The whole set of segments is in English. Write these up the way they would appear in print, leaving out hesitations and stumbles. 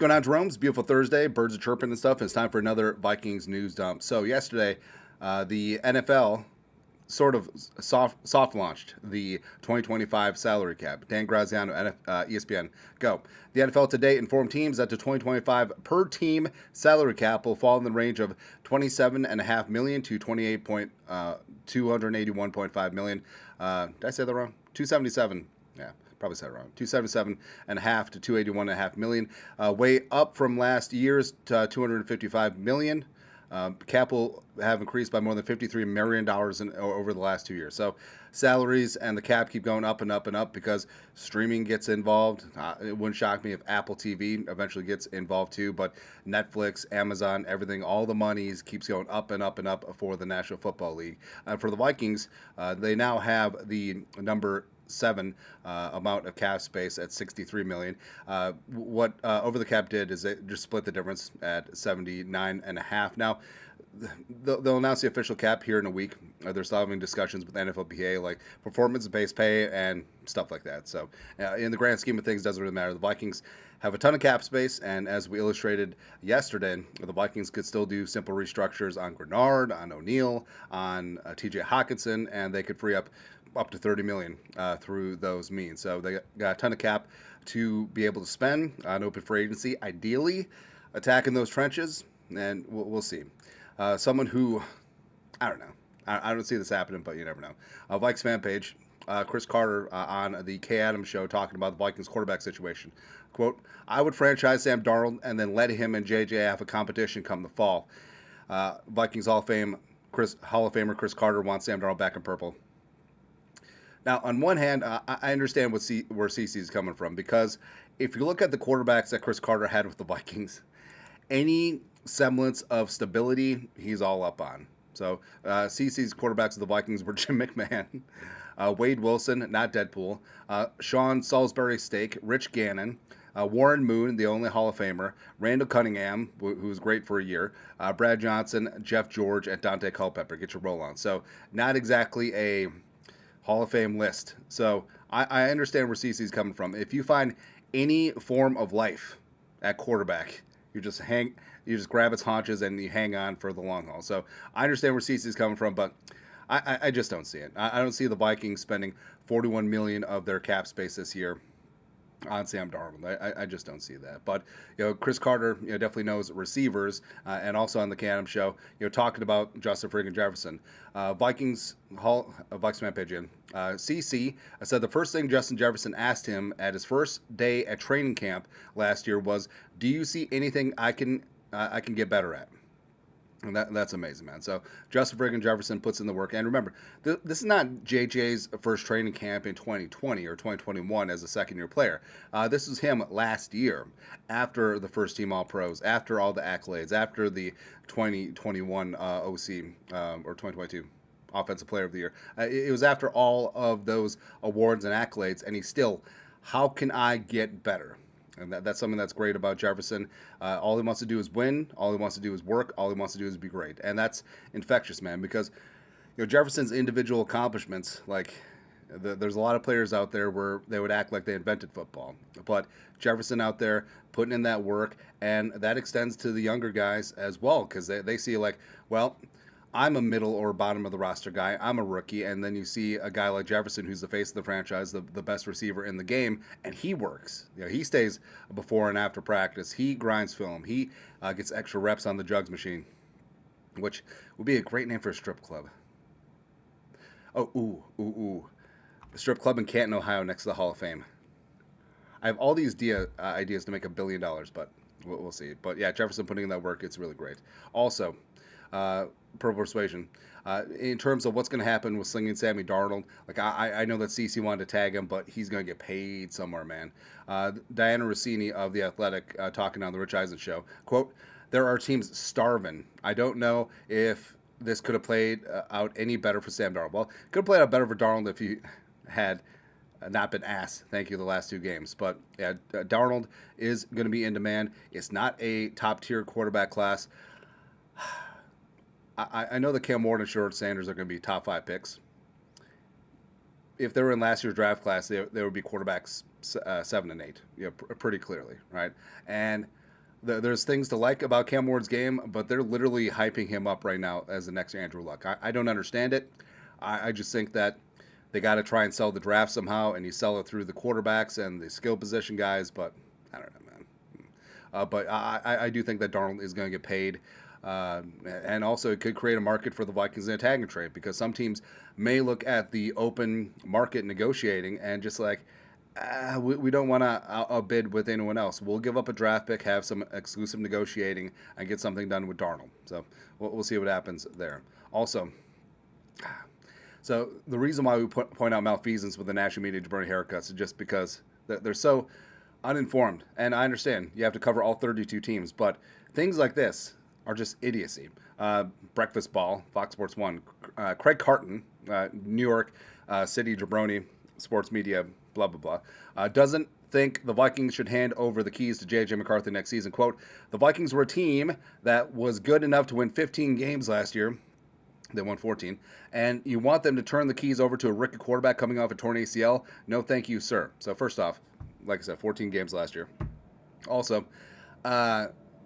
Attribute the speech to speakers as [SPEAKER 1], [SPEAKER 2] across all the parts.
[SPEAKER 1] going on, Jerome? It's a beautiful Thursday. Birds are chirping and stuff. And it's time for another Vikings news dump. So yesterday, the NFL sort of soft launched the 2025 salary cap. Dan Graziano, ESPN, go. The NFL today informed teams that the 2025 per team salary cap will fall in the range of 27.5 million to 281.5 million. Did I say that wrong? 277. Yeah, probably said it wrong. 277.5 to 281.5 million, way up from last year's 255 million. Cap will have increased by more than $53 million over the last 2 years. So salaries and the cap keep going up and up and up because streaming gets involved. It wouldn't shock me if Apple TV eventually gets involved too, but Netflix, Amazon, everything, all the monies keeps going up and up and up for the National Football League. For the Vikings, they now have the number 7 amount of cap space at 63 million. What over the cap did is they just split the difference at 79.5. Now they'll announce the official cap here in a week. They're still having discussions with NFLPA like performance-based pay and stuff like that. So in the grand scheme of things, it doesn't really matter. The Vikings have a ton of cap space, and as we illustrated yesterday, the Vikings could still do simple restructures on Grenard, on O'Neal, on TJ Hawkinson, and they could free up to 30 million through those means. So they got a ton of cap to be able to spend on open free agency, ideally attacking those trenches, and we'll see. Someone who, I don't know, I don't see this happening, but you never know. Vikes fan page, Chris Carter on the Kay Adams show talking about the Vikings quarterback situation. Quote, I would franchise Sam Darnold and then let him and JJ have a competition come the fall. Vikings Hall of Famer Chris Carter wants Sam Darnold back in purple. Now, on one hand, I understand where CC is coming from, because if you look at the quarterbacks that Chris Carter had with the Vikings, any semblance of stability, he's all up on. So CC's quarterbacks of the Vikings were Jim McMahon, Wade Wilson, not Deadpool, Sean Salisbury Steak, Rich Gannon, Warren Moon, the only Hall of Famer, Randall Cunningham, who was great for a year, Brad Johnson, Jeff George, and Dante Culpepper. Get your roll on. So not exactly a Hall of Fame list. So I understand where CC's coming from. If you find any form of life at quarterback, you just grab its haunches and you hang on for the long haul. So I understand where CC's coming from, but I just don't see it. I don't see the Vikings spending $41 million of their cap space this year on Sam Darnold. I just don't see that. But Chris Carter definitely knows receivers, and also on the Canham show, talking about Justin friggin' Jefferson. Vikings fan page in. CC said the first thing Justin Jefferson asked him at his first day at training camp last year was, "Do you see anything I can get better at?" And that's amazing, man. So Justin friggin' Jefferson puts in the work. And remember, this is not JJ's first training camp in 2020 or 2021 as a second-year player. This was him last year, after the first team All-Pros, after all the accolades, after the 2021 OC or 2022 Offensive Player of the Year. It was after all of those awards and accolades, and he's still, how can I get better? And that's something that's great about Jefferson. All he wants to do is win. All he wants to do is work. All he wants to do is be great. And that's infectious, man, because Jefferson's individual accomplishments, like there's a lot of players out there where they would act like they invented football. But Jefferson out there putting in that work, and that extends to the younger guys as well, because they see like, well, I'm a middle or bottom of the roster guy. I'm a rookie. And then you see a guy like Jefferson, who's the face of the franchise, the best receiver in the game, and he works. He stays before and after practice. He grinds film. He gets extra reps on the jugs machine, which would be a great name for a strip club. Oh, ooh. A strip club in Canton, Ohio, next to the Hall of Fame. I have all these ideas to make $1 billion, but we'll see. But yeah, Jefferson putting in that work, it's really great. Also, Purple Persuasion. In terms of what's going to happen with slinging Sammy Darnold, like I know that CC wanted to tag him, but he's going to get paid somewhere, man. Diana Rossini of The Athletic talking on the Rich Eisen show, quote, there are teams starving. I don't know if this could have played out any better for Sam Darnold. Well, could have played out better for Darnold if he had not been asked, thank you, the last 2 games. But yeah, Darnold is going to be in demand. It's not a top-tier quarterback class. I know that Cam Ward and Short Sanders are going to be top 5 picks. If they were in last year's draft class, they would be quarterbacks 7 and 8, pretty clearly, right? And there's things to like about Cam Ward's game, but they're literally hyping him up right now as the next Andrew Luck. I don't understand it. I just think that they got to try and sell the draft somehow, and you sell it through the quarterbacks and the skill position guys, but I don't know, man. But I do think that Darnold is going to get paid. And also, it could create a market for the Vikings in a tagging trade, because some teams may look at the open market negotiating and just like, we don't want to outbid with anyone else. We'll give up a draft pick, have some exclusive negotiating, and get something done with Darnold. So we'll see what happens there. Also, so the reason why we point out malfeasance with the national media jabroni haircuts is just because they're so uninformed. And I understand you have to cover all 32 teams, but things like this are just idiocy. Breakfast Ball, Fox Sports 1. Craig Carton, New York City jabroni, sports media, blah, blah, blah, doesn't think the Vikings should hand over the keys to J.J. McCarthy next season. Quote, the Vikings were a team that was good enough to win 15 games last year. They won 14. And you want them to turn the keys over to a rookie quarterback coming off a torn ACL? No, thank you, sir. So first off, like I said, 14 games last year. Also,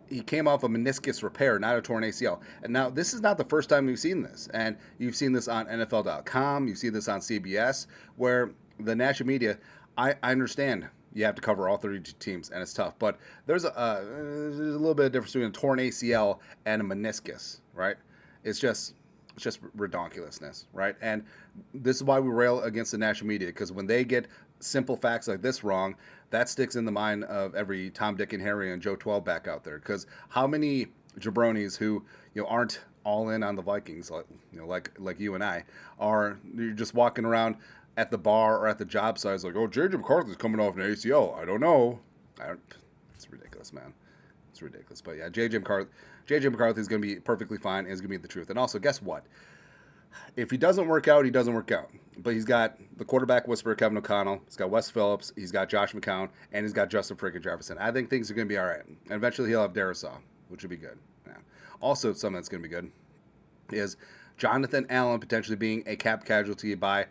[SPEAKER 1] he came off a meniscus repair, not a torn ACL. And now, this is not the first time we've seen this. And you've seen this on NFL.com. You see this on CBS, where the national media, I understand you have to cover all 32 teams, and it's tough. But there's a little bit of difference between a torn ACL and a meniscus, right? It's just redonkulousness, right? And this is why we rail against the national media, because when they get simple facts like this wrong, that sticks in the mind of every Tom, Dick, and Harry and Joe 12 back out there. Because how many jabronis who aren't all in on the Vikings, like you and I, you're just walking around at the bar or at the job site, like, oh, J.J. McCarthy's coming off an ACL. I don't know. It's ridiculous, man. It's ridiculous. But yeah, J.J. McCarthy is going to be perfectly fine, and is going to be the truth. And also, guess what? If he doesn't work out, he doesn't work out. But he's got the quarterback whisperer, Kevin O'Connell. He's got Wes Phillips. He's got Josh McCown. And he's got Justin freaking Jefferson. I think things are going to be all right. And eventually he'll have Darisaw, which would be good. Yeah. Also, something that's going to be good is Jonathan Allen potentially being a cap casualty by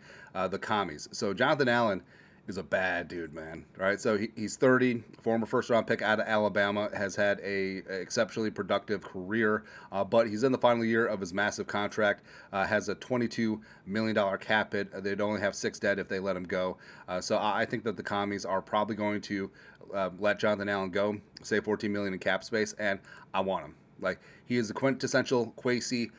[SPEAKER 1] the commies. So Jonathan Allen is a bad dude, man. Right? So he's 30, former first-round pick out of Alabama, has had a exceptionally productive career, but he's in the final year of his massive contract, has a $22 million cap hit. They'd only have 6 dead if they let him go. So I think that the commies are probably going to let Jonathan Allen go, save $14 million in cap space, and I want him. Like, he is the quintessential Kwesi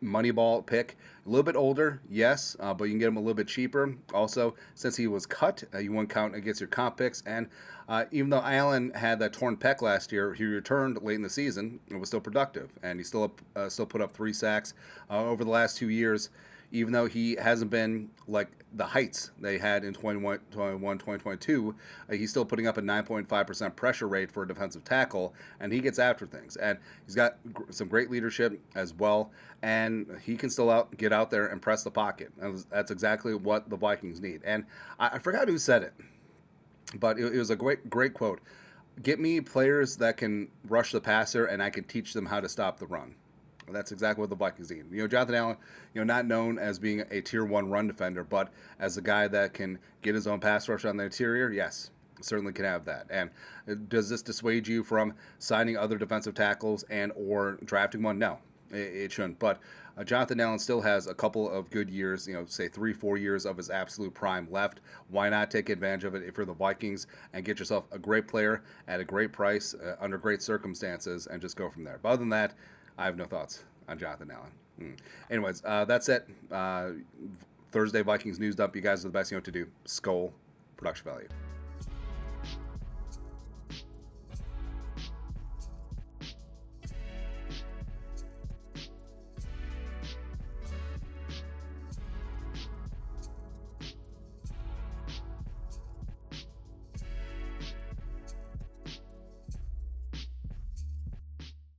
[SPEAKER 1] Moneyball pick. A little bit older, yes, but you can get him a little bit cheaper. Also, since he was cut, you won't count against your comp picks. And even though Allen had that torn pec last year, he returned late in the season and was still productive. And he still put up 3 sacks over the last 2 years, even though he hasn't been like the heights they had in 2022, he's still putting up a 9.5% pressure rate for a defensive tackle, and he gets after things. And he's got some great leadership as well, and he can still get out there and press the pocket. And that's exactly what the Vikings need. And I forgot who said it, but it was a great quote. Get me players that can rush the passer, and I can teach them how to stop the run. That's exactly what the Vikings need. Jonathan Allen, not known as being a tier 1 run defender, but as a guy that can get his own pass rush on the interior, yes, certainly can have that. And does this dissuade you from signing other defensive tackles and or drafting one? No, it shouldn't. But Jonathan Allen still has a couple of good years, say 3-4 years of his absolute prime left. Why not take advantage of it if you're the Vikings and get yourself a great player at a great price under great circumstances and just go from there. But other than that, I have no thoughts on Jonathan Allen. Anyways, that's it. Thursday Vikings news dump. You guys are the best. You know what to do. Skol. Production value.